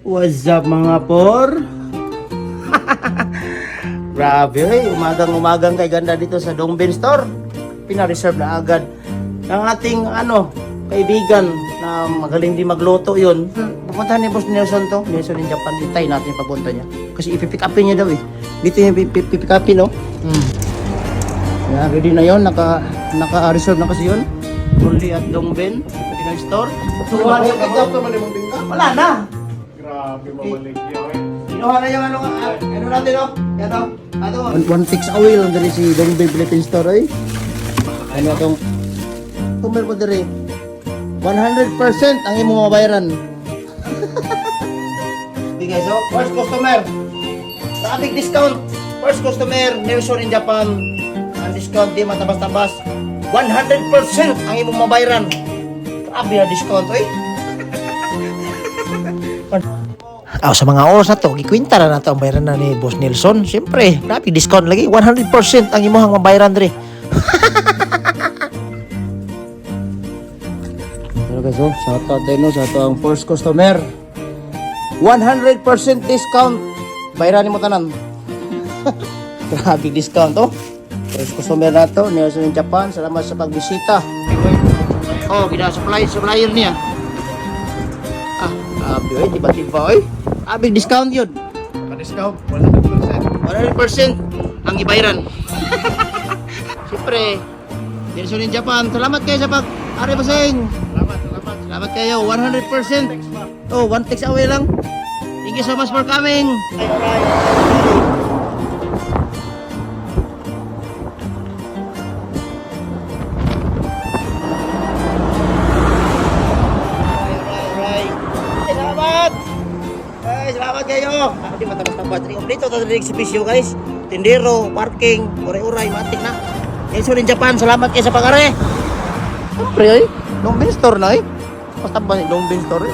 What's up mga por? Grabe umagang kay ganda dito sa Dongbin Store. Pina-reserve na agad ng ating kaibigan na magaling din magluto yun. Pupuntahan ni Boss Nelson to. Nelson in Japan. Hintay natin yung papunta niya. Kasi ipipick upin niya daw eh. Dito yung ipipick upin no? Yeah, ready na yun. Naka-reserve na kasi yun. Only at Dongbin Store. So, wala na. Grabe, mabalik yun. Kinuha na yung ano natin o? Yan o? One fix away lang dari si Dongbin Philippine Store ay. Ano itong tumer ko dari 100% ang imong mabayaran. Okay guys, so first customer sa ating discount, first customer Nelson in Japan, ang discount di matabas-tabas 100% ang imong mabayaran. Grabe na discount oy. Sa mga oras na to, gikwinta na nato ang bayaran na ni Boss Nelson. Siyempre, grabe, discount lagi. 100% ang imuhang mabayaran dre. Pero guys, shout out tayo sa ito ang first customer. 100% discount. Bayaran mo tanan. Grabe discount, oh. First customer na to, Nelson in Japan. Salamat sa pagbisita. Oh, supplier niya. Grabe, tiba-tiba, Abig discount yun. Pa-discount, 100%. 100% ang ibayaran. Siyempre, Nelson in Japan. Salamat kayo sa pag-ari basing. Salamat kayo. 100%. Oh, one text away lang. Thank you so much for coming. Salamat kayo. Di matapos-tapos. Dito tayo sa eksibisyon guys. Tindero, parking, uray-uray, matik na. Nelson in Japan, salamat kayo sa pag-ari. Siyempre Dongbin Store na Basta ba Dongbin Store